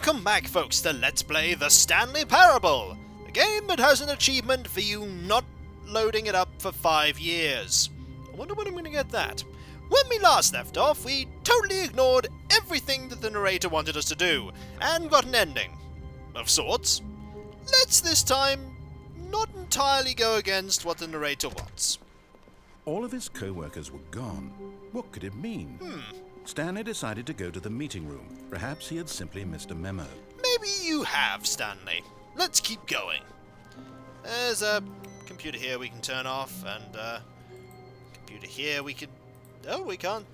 Welcome back, folks, to Let's Play the Stanley Parable, a game that has an achievement for you not loading it up for 5 years. I wonder when I'm going to get that. When we last left off, we totally ignored everything that the narrator wanted us to do, and got an ending. Of sorts. Let's this time not entirely go against what the narrator wants. All of his co-workers were gone. What could it mean? Stanley decided to go to the meeting room. Perhaps he had simply missed a memo. Maybe you have, Stanley. Let's keep going. There's a computer here we can turn off, and computer here we can... Oh, we can't...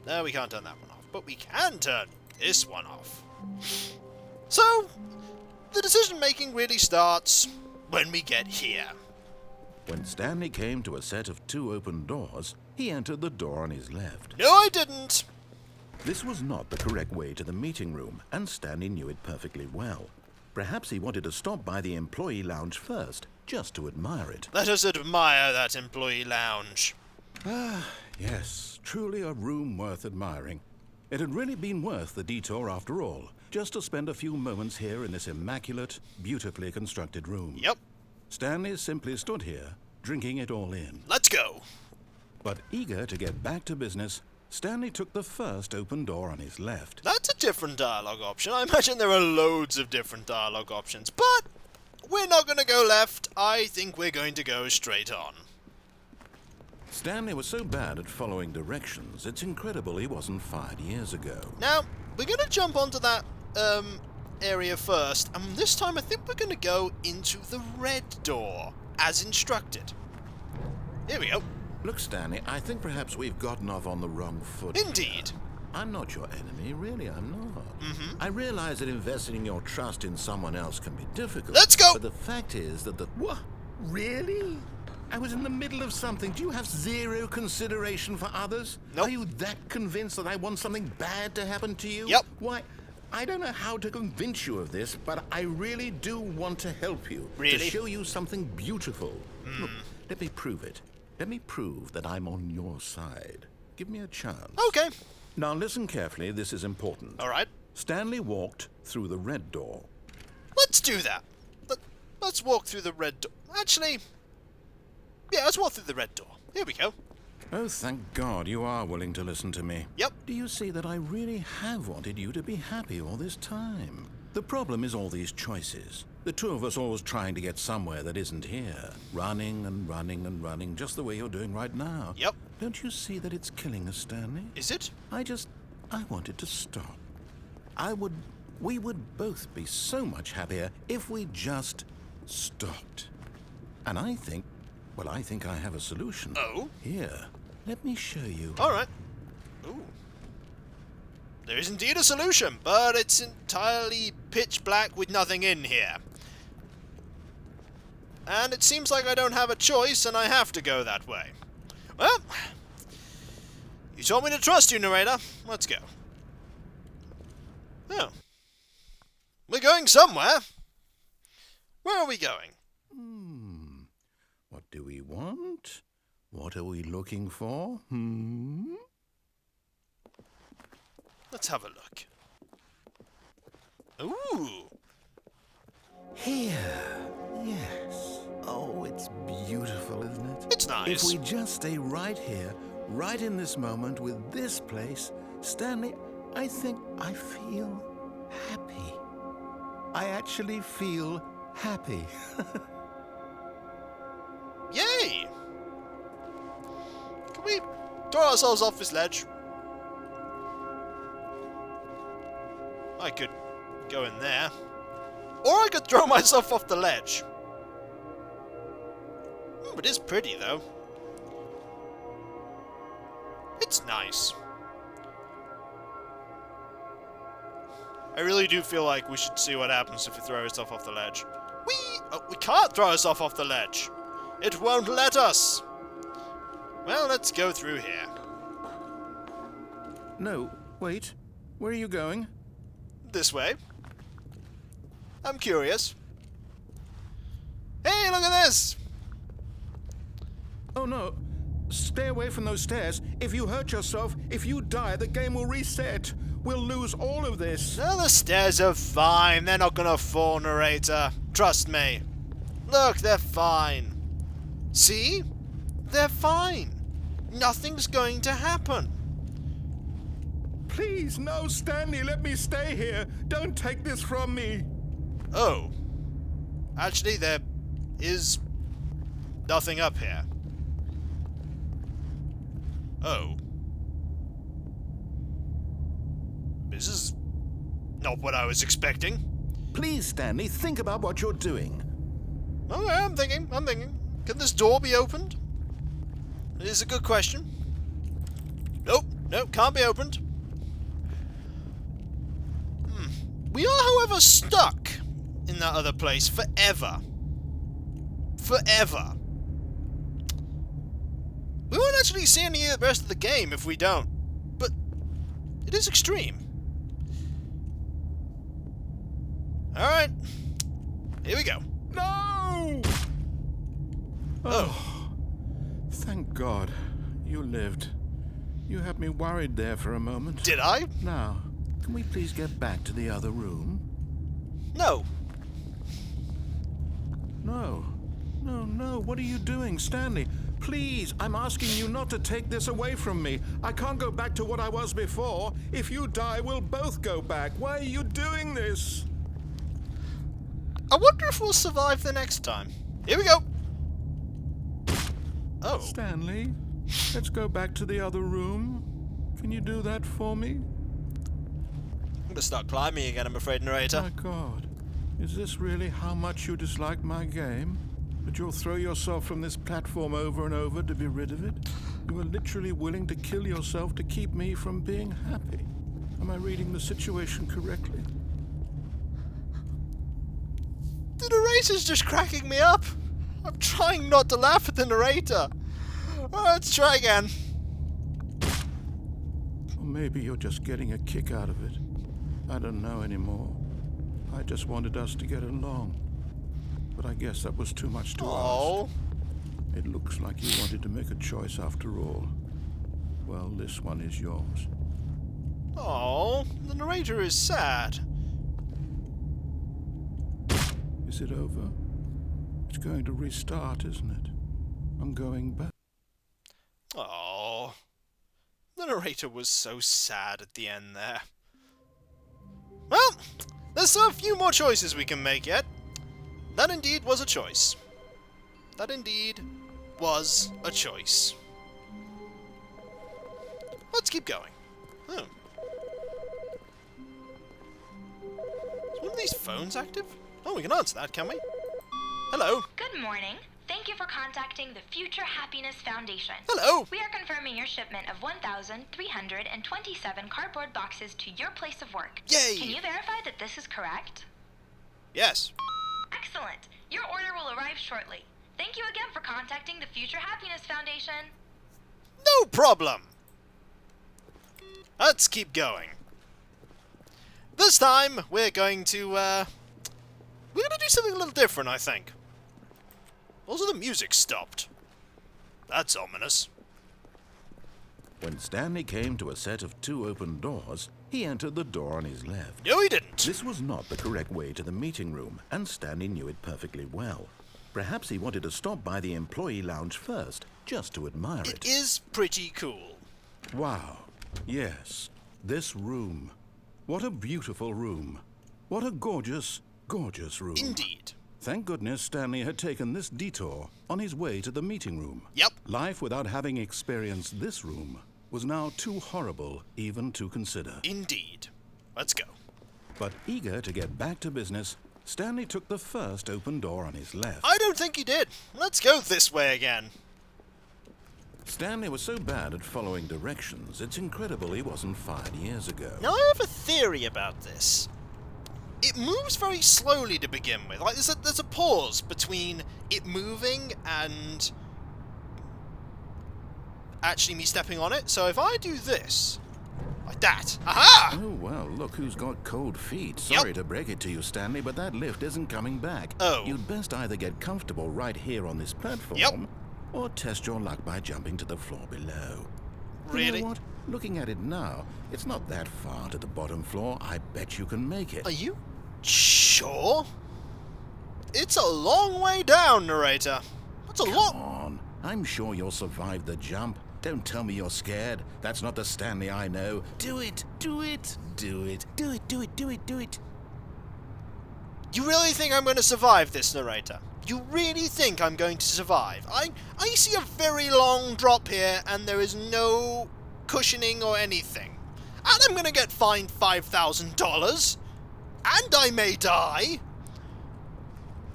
No, we can't turn that one off. But we can turn this one off. So, the decision-making really starts when we get here. When Stanley came to a set of 2 open doors, he entered the door on his left. No, I didn't. This was not the correct way to the meeting room, and Stanley knew it perfectly well. Perhaps he wanted to stop by the employee lounge first, just to admire it. Let us admire that employee lounge. Yes, truly a room worth admiring. It had really been worth the detour after all, just to spend a few moments here in this immaculate, beautifully constructed room. Yep. Stanley simply stood here, drinking it all in. Let's go. But eager to get back to business, Stanley took the first open door on his left. That's a different dialogue option. I imagine there are loads of different dialogue options, but we're not going to go left. I think we're going to go straight on. Stanley was so bad at following directions, it's incredible he wasn't fired years ago. Now, we're going to jump onto that area first, and this time I think we're going to go into the red door, as instructed. Here we go. Look, Stanley, I think perhaps we've gotten off on the wrong foot. Indeed. I'm not your enemy, really, I'm not. I realize that investing your trust in someone else can be difficult. Let's go! But the fact is that What? Really? I was in the middle of something. Do you have zero consideration for others? Nope. Are you that convinced that I want something bad to happen to you? Yep. Why, I don't know how to convince you of this, but I really do want to help you. Really? To show you something beautiful. Look, let me prove it. Let me prove that I'm on your side. Give me a chance. Okay. Now listen carefully, this is important. All right. Stanley walked through the red door. Let's do that. Let's walk through the red door. Actually, yeah, let's walk through the red door. Here we go. Oh, thank God you are willing to listen to me. Yep. Do you see that I really have wanted you to be happy all this time? The problem is all these choices. The two of us always trying to get somewhere that isn't here. Running and running and running, just the way you're doing right now. Yep. Don't you see that it's killing us, Stanley? Is it? I wanted to stop. We would both be so much happier if we just stopped. And I think I have a solution. Oh? Here, let me show you. All right. Ooh. There is indeed a solution, but it's entirely pitch black with nothing in here. And it seems like I don't have a choice, and I have to go that way. Well, you told me to trust you, narrator. Let's go. Oh. We're going somewhere. Where are we going? What do we want? What are we looking for? Let's have a look. Ooh. Here. Yes. Oh, it's beautiful, isn't it? It's nice. If we just stay right here, right in this moment with this place, Stanley, I think I feel happy. I actually feel happy. Yay! Can we throw ourselves off this ledge? I could go in there. Or I could throw myself off the ledge. It is pretty, though. It's nice. I really do feel like we should see what happens if we throw ourselves off the ledge. We can't throw ourselves off the ledge. It won't let us. Well, let's go through here. No, wait. Where are you going? This way. I'm curious. Hey, look at this! Oh no, Stay away from those stairs. If you hurt yourself, if you die, the game will reset. We'll lose all of this. No, the stairs are fine. They're not gonna fall, narrator. Trust me. Look, they're fine. See? They're fine. Nothing's going to happen. Please, no, Stanley, let me stay here. Don't take this from me. Oh. Actually, there is nothing up here. Oh. This is not what I was expecting. Please, Stanley, think about what you're doing. Okay, I'm thinking. Can this door be opened? It is a good question. Nope, can't be opened. We are, however, stuck in that other place forever. Forever. We won't actually see any of the rest of the game if we don't. But it is extreme. Alright. Here we go. No! Oh. Thank God. You lived. You had me worried there for a moment. Did I? Now, can we please get back to the other room? No. No. No. What are you doing, Stanley? Please, I'm asking you not to take this away from me. I can't go back to what I was before. If you die, we'll both go back. Why are you doing this? I wonder if we'll survive the next time. Here we go. Oh. Stanley, let's go back to the other room. Can you do that for me? I'm gonna start climbing again, I'm afraid, narrator. My God. Is this really how much you dislike my game? That you'll throw yourself from this platform over and over to be rid of it? You are literally willing to kill yourself to keep me from being happy. Am I reading the situation correctly? The narrator's just cracking me up. I'm trying not to laugh at the narrator. Let's try again. Or maybe you're just getting a kick out of it. I don't know anymore. I just wanted us to get along. But I guess that was too much to ask. It looks like you wanted to make a choice after all. Well, this one is yours. Oh, the narrator is sad. Is it over? It's going to restart, isn't it? I'm going back. Oh, the narrator was so sad at the end there. Well, there's still a few more choices we can make yet. That indeed was a choice. That indeed was a choice. Let's keep going. Oh. Is one of these phones active? Oh, we can answer that, can we? Hello. Good morning. Thank you for contacting the Future Happiness Foundation. Hello. We are confirming your shipment of 1,327 cardboard boxes to your place of work. Yay! Can you verify that this is correct? Yes. Excellent. Your order will arrive shortly. Thank you again for contacting the Future Happiness Foundation. No problem. Let's keep going. This time, we're going to do something a little different, I think. Also, the music stopped. That's ominous. When Stanley came to a set of 2 open doors, he entered the door on his left. No, he didn't. This was not the correct way to the meeting room, and Stanley knew it perfectly well. Perhaps he wanted to stop by the employee lounge first, just to admire it. It is pretty cool. Wow. Yes. This room. What a beautiful room. What a gorgeous, gorgeous room. Indeed. Thank goodness Stanley had taken this detour on his way to the meeting room. Yep. Life without having experienced this room was now too horrible even to consider. Indeed. Let's go. But eager to get back to business, Stanley took the first open door on his left. I don't think he did. Let's go this way again. Stanley was so bad at following directions, it's incredible he wasn't fired years ago. Now, I have a theory about this. It moves very slowly to begin with. Like, there's a pause between it moving and actually me stepping on it. So if I do this, like that, aha! Oh, well, look who's got cold feet. Sorry to break it to you, Stanley, but that lift isn't coming back. Oh. You'd best either get comfortable right here on this platform, or test your luck by jumping to the floor below. Really? You know what? Looking at it now, it's not that far to the bottom floor. I bet you can make it. Are you sure? It's a long way down, narrator. That's a lot. Come on. I'm sure you'll survive the jump. Don't tell me you're scared. That's not the Stanley I know. Do it. Do it. Do it. Do it. Do it. Do it. Do it. You really think I'm going to survive this, narrator? You really think I'm going to survive? I see a very long drop here, and there is no cushioning or anything. And I'm going to get fined $5,000. And I may die.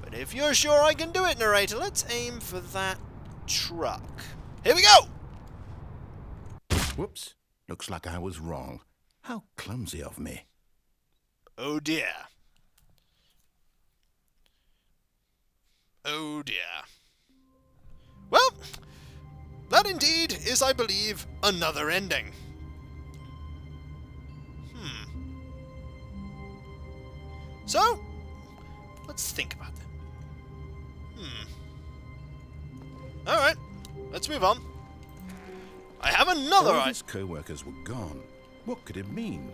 But if you're sure I can do it, narrator, let's aim for that truck. Here we go! Whoops. Looks like I was wrong. How clumsy of me. Oh dear. Oh dear. Well, that indeed is, I believe, another ending. So, let's think about that. Alright, let's move on. I have another All idea. his co-workers were gone. What could it mean?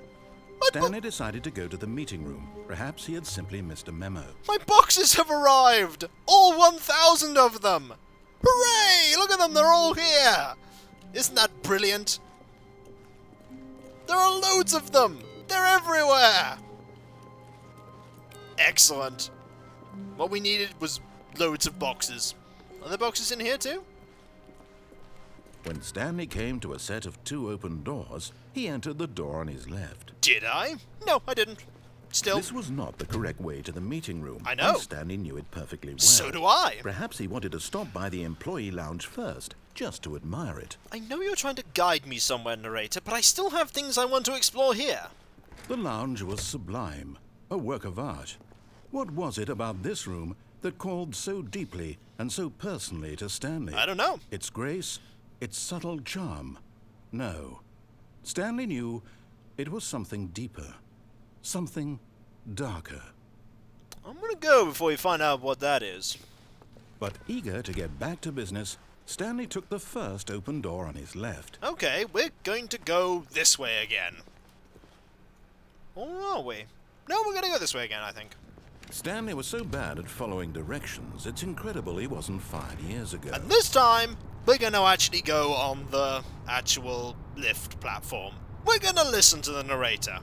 My Stanley decided to go to the meeting room. Perhaps he had simply missed a memo. My boxes have arrived! All 1,000 of them! Hooray! Look at them, they're all here! Isn't that brilliant? There are loads of them! They're everywhere! Excellent. What we needed was loads of boxes. Are there boxes in here too? When Stanley came to a set of 2 open doors, he entered the door on his left. Did I? No, I didn't. Still, This was not the correct way to the meeting room. I know. And Stanley knew it perfectly well. so do I. Perhaps he wanted to stop by the employee lounge first, just to admire it. I know you're trying to guide me somewhere, narrator, but I still have things I want to explore here. The lounge was sublime, a work of art. What was it about this room that called so deeply and so personally to Stanley? I don't know. Its grace, its subtle charm. No. Stanley knew it was something deeper, something darker. I'm gonna go before we find out what that is. But eager to get back to business, Stanley took the first open door on his left. Okay, we're going to go this way again. Or are we? No, we're gonna go this way again, I think. Stanley was so bad at following directions, it's incredible he wasn't fired years ago. And this time, we're gonna actually go on the actual lift platform. We're gonna listen to the narrator.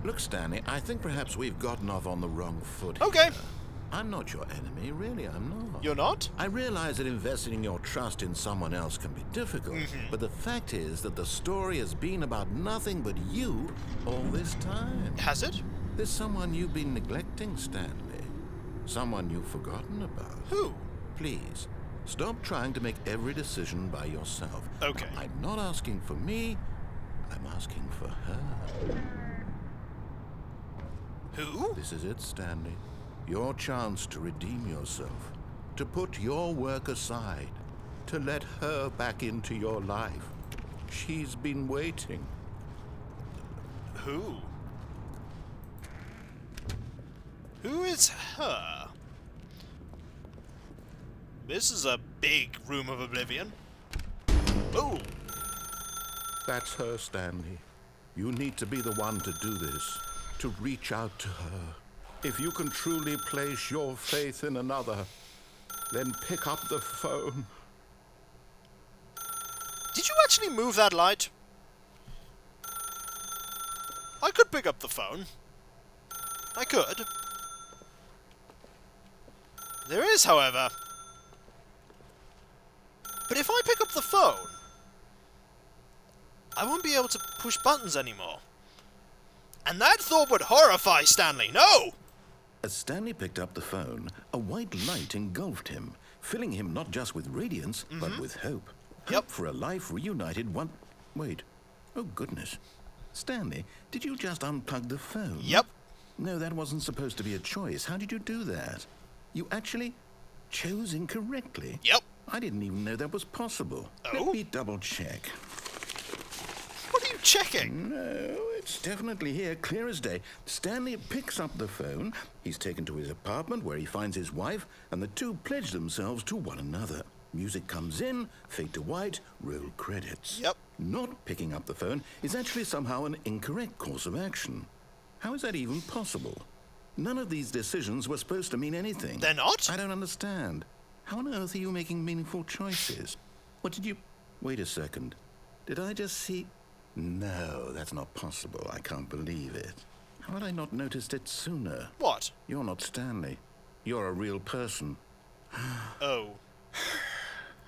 Look, Stanley, I think perhaps we've gotten off on the wrong foot. Okay. Here. I'm not your enemy, really, I'm not. You're not? I realize that investing your trust in someone else can be difficult, but the fact is that the story has been about nothing but you all this time. Has it? There's someone you've been neglecting, Stanley. Someone you've forgotten about. Who? Please, stop trying to make every decision by yourself. Okay. I'm not asking for me, I'm asking for her. Who? This is it, Stanley. Your chance to redeem yourself. To put your work aside. To let her back into your life. She's been waiting. Who? Who is her? This is a big room of oblivion. Oh! That's her, Stanley. You need to be the one to do this. To reach out to her. If you can truly place your faith in another, then pick up the phone. Did you actually move that light? I could pick up the phone. I could. There is, however. But if I pick up the phone, I won't be able to push buttons anymore. And that thought would horrify Stanley. No! As Stanley picked up the phone, a white light engulfed him, filling him not just with radiance, but with hope. Yep. Hope for a life reunited one... Wait. Oh, goodness. Stanley, did you just unplug the phone? Yep. No, that wasn't supposed to be a choice. How did you do that? You actually chose incorrectly? Yep. I didn't even know that was possible. Oh? Let me double-check. What are you checking? No, it's definitely here, clear as day. Stanley picks up the phone. He's taken to his apartment where he finds his wife, and the two pledge themselves to one another. Music comes in, fade to white, roll credits. Yep. Not picking up the phone is actually somehow an incorrect course of action. How is that even possible? None of these decisions were supposed to mean anything. They're not? I don't understand. How on earth are you making meaningful choices? What did you... Wait a second. Did I just see... No, that's not possible. I can't believe it. How had I not noticed it sooner? What? You're not Stanley. You're a real person. Oh.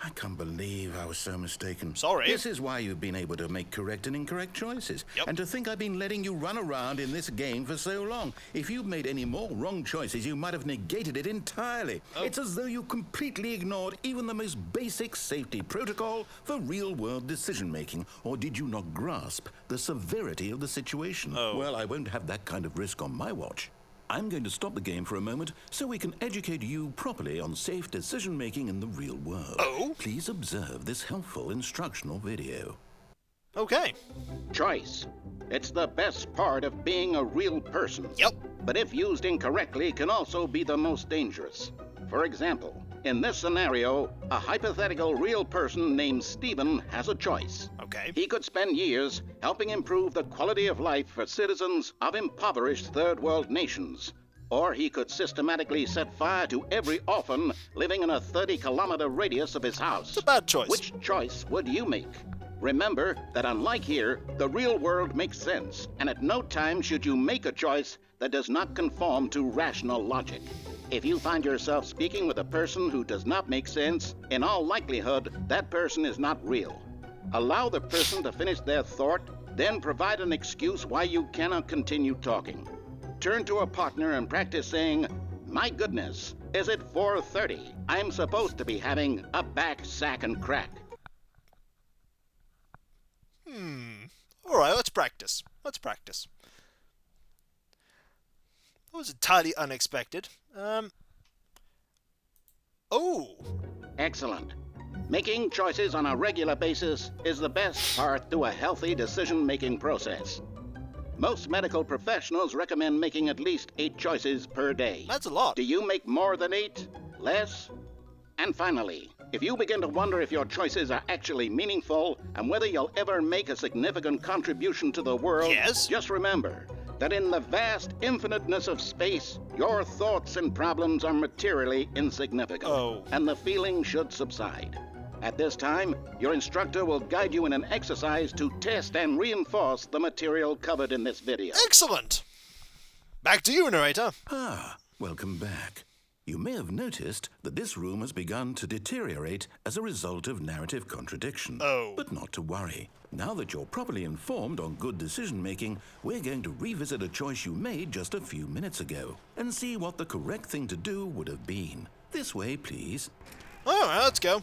I can't believe I was so mistaken. Sorry. This is why you've been able to make correct and incorrect choices. Yep. And to think I've been letting you run around in this game for so long. If you'd made any more wrong choices, you might have negated it entirely. Oh. It's as though you completely ignored even the most basic safety protocol for real-world decision-making. Or did you not grasp the severity of the situation? Oh. Well, I won't have that kind of risk on my watch. I'm going to stop the game for a moment so we can educate you properly on safe decision-making in the real world. Oh? Please observe this helpful instructional video. Okay. Choice. It's the best part of being a real person. Yep. But if used incorrectly, can also be the most dangerous. For example, in this scenario, a hypothetical real person named Stephen has a choice. Okay. He could spend years helping improve the quality of life for citizens of impoverished third world nations. Or he could systematically set fire to every orphan living in a 30-kilometer radius of his house. It's a bad choice. Which choice would you make? Remember that unlike here, the real world makes sense, and at no time should you make a choice that does not conform to rational logic. If you find yourself speaking with a person who does not make sense, in all likelihood, that person is not real. Allow the person to finish their thought, then provide an excuse why you cannot continue talking. Turn to a partner and practice saying, "My goodness, is it 4:30? I'm supposed to be having a back, sack, and crack." Alright, let's practice. Let's practice. That was entirely unexpected. Oh! Excellent. Making choices on a regular basis is the best part to a healthy decision-making process. Most medical professionals recommend making at least 8 choices per day. That's a lot. Do you make more than 8? Less? And finally, if you begin to wonder if your choices are actually meaningful and whether you'll ever make a significant contribution to the world, Yes? just remember that in the vast infiniteness of space, your thoughts and problems are materially insignificant. Oh. And the feeling should subside. At this time, your instructor will guide you in an exercise to test and reinforce the material covered in this video. Excellent! Back to you, narrator. Ah, welcome back. You may have noticed that this room has begun to deteriorate as a result of narrative contradiction. Oh. But not to worry. Now that you're properly informed on good decision-making, we're going to revisit a choice you made just a few minutes ago and see what the correct thing to do would have been. This way, please. Alright, let's go.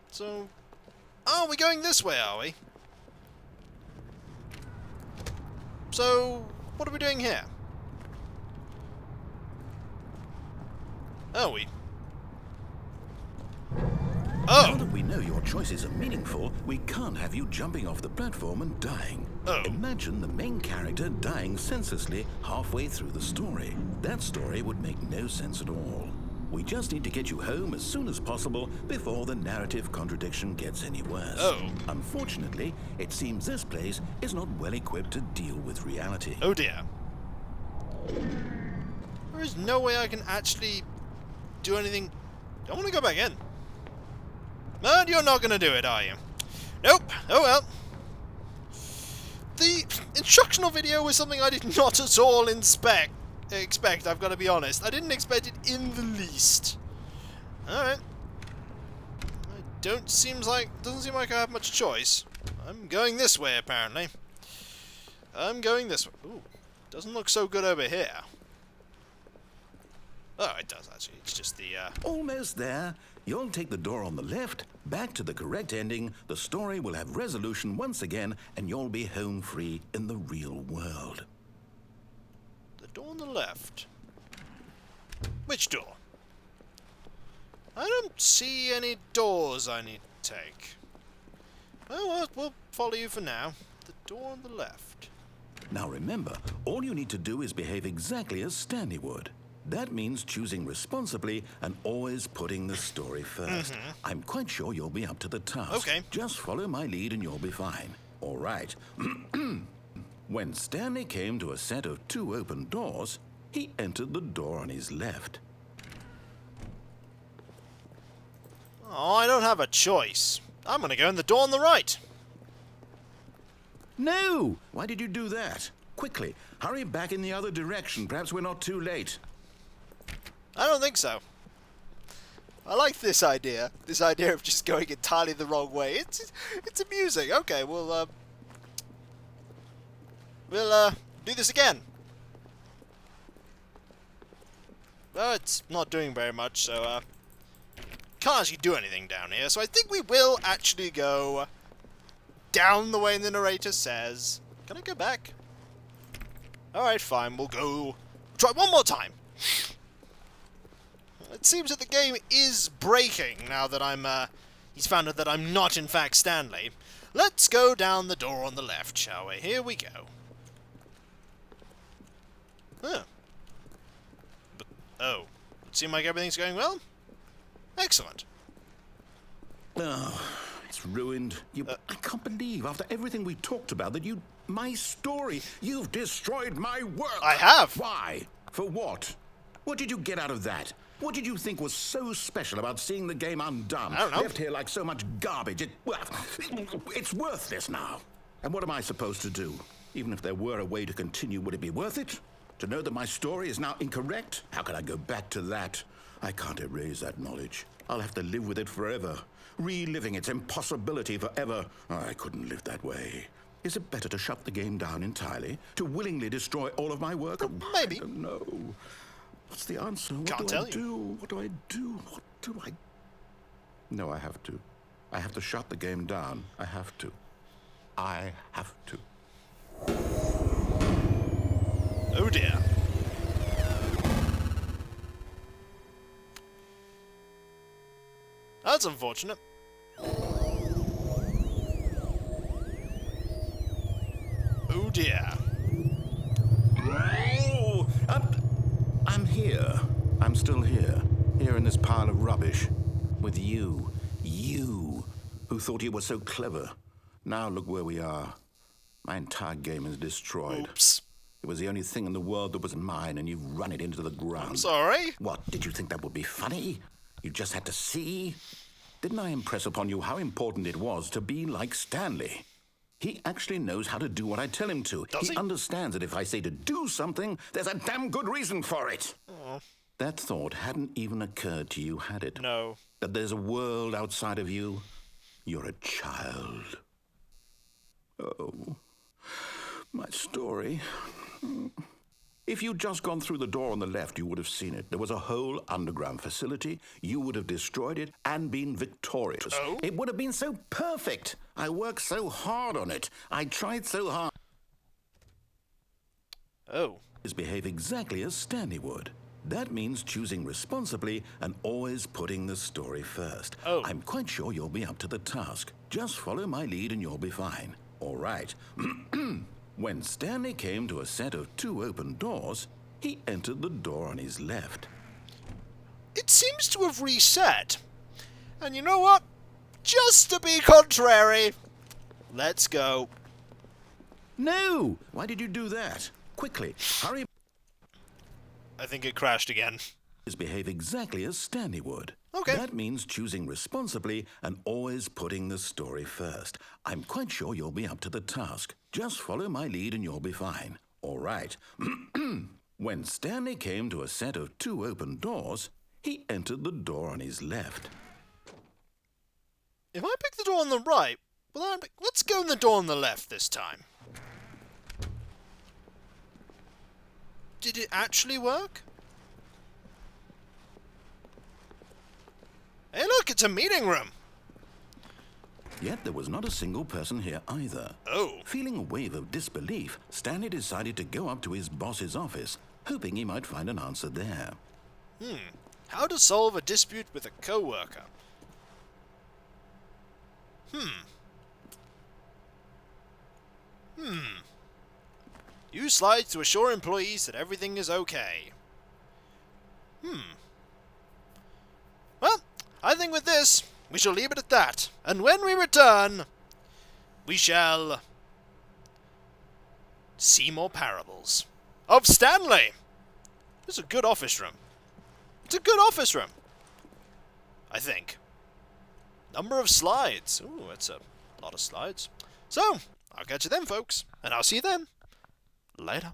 So... Oh, we're going this way, are we? So, what are we doing here? Oh, Now Oh! that we know your choices are meaningful, we can't have you jumping off the platform and dying. Oh. Imagine the main character dying senselessly halfway through the story. That story would make no sense at all. We just need to get you home as soon as possible before the narrative contradiction gets any worse. Oh. Unfortunately, it seems this place is not well equipped to deal with reality. Oh dear. There is no way I can actually do anything. I want to go back in. But you're not going to do it, are you? Nope. Oh well. The instructional video was something I did not at all expect, I've got to be honest. I didn't expect it in the least. Alright. Doesn't seem like I have much choice. I'm going this way, apparently. I'm going this way. Ooh. Doesn't look so good over here. Oh, it does, actually. It's just the, Almost there. You'll take the door on the left, back to the correct ending, the story will have resolution once again, and you'll be home free in the real world. the door on the left. Which door? I don't see any doors I need to take. Well, we'll follow you for now. The door on the left. Now remember, all you need to do is behave exactly as Stanley would. That means choosing responsibly and always putting the story first. I'm quite sure you'll be up to the task. Okay. Just follow my lead and you'll be fine. All right. When Stanley came to a set of 2 open doors, he entered the door on his left. Oh, I don't have a choice. I'm going to go in the door on the right. No! Why did you do that? Quickly, hurry back in the other direction. Perhaps we're not too late. I don't think so. I like this idea. This idea of just going entirely the wrong way. It's amusing. Okay, we'll do this again. Well, it's not doing very much, so can't actually do anything down here. So I think we will actually go down the way the narrator says. Can I go back? Alright, fine. We'll go try one more time. It seems that the game is breaking now that he's found out that I'm not in fact Stanley. Let's go down the door on the left, shall we? Here we go. Huh. But, oh. It seems like everything's going well? Excellent. Oh, it's ruined. I can't believe, after everything we talked about, that my story, you've destroyed my work. I have. Why? For what? What did you get out of that? What did you think was so special about seeing the game undone? I don't know. Left here like so much garbage. It's worthless now. And what am I supposed to do? Even if there were a way to continue, would it be worth it? To know that my story is now incorrect? How can I go back to that? I can't erase that knowledge. I'll have to live with it forever. Reliving its impossibility forever. I couldn't live that way. Is it better to shut the game down entirely? To willingly destroy all of my work? Maybe. I don't know. What's the answer? Can't What do tell I you. do? What do I do? What do I... No, I have to. I have to shut the game down. I have to. I have to. Oh dear. That's unfortunate. Oh dear. Oh, I'm here. I'm still here. Here in this pile of rubbish. With you. You, who thought you were so clever. Now look where we are. My entire game is destroyed. Oops. It was the only thing in the world that was mine, and you've run it into the ground. I'm sorry. What, did you think that would be funny? You just had to see? Didn't I impress upon you how important it was to be like Stanley? He actually knows how to do what I tell him to. Does he? Understands that if I say to do something, there's a damn good reason for it. Oh. That thought hadn't even occurred to you, had it? No. That there's a world outside of you? You're a child. Oh, my story. If you'd just gone through the door on the left, you would have seen it. There was a whole underground facility. You would have destroyed it and been victorious. Oh? It would have been so perfect. I worked so hard on it. I tried so hard. Oh. Behave exactly as Stanley would. That means choosing responsibly and always putting the story first. Oh. I'm quite sure you'll be up to the task. Just follow my lead and you'll be fine. All right. When Stanley came to a set of 2 open doors, he entered the door on his left. It seems to have reset. And you know what? Just to be contrary, let's go. No! Why did you do that? Quickly, hurry. I think it crashed again. Behave exactly as Stanley would. Okay. That means choosing responsibly and always putting the story first. I'm quite sure you'll be up to the task. Just follow my lead and you'll be fine. All right. When Stanley came to a set of 2 open doors, he entered the door on his left. If I pick the door on the right, well, let's go in the door on the left this time. Did it actually work? Hey look, it's a meeting room! Yet there was not a single person here either. Oh. Feeling a wave of disbelief, Stanley decided to go up to his boss's office, hoping he might find an answer there. How to solve a dispute with a co-worker. Use slides to assure employees that everything is okay. Well, I think with this, we shall leave it at that. And when we return, we shall see more parables of Stanley. This is a good office room. It's a good office room, I think. Number of slides. Ooh, that's a lot of slides. So, I'll catch you then, folks. And I'll see you then. Later.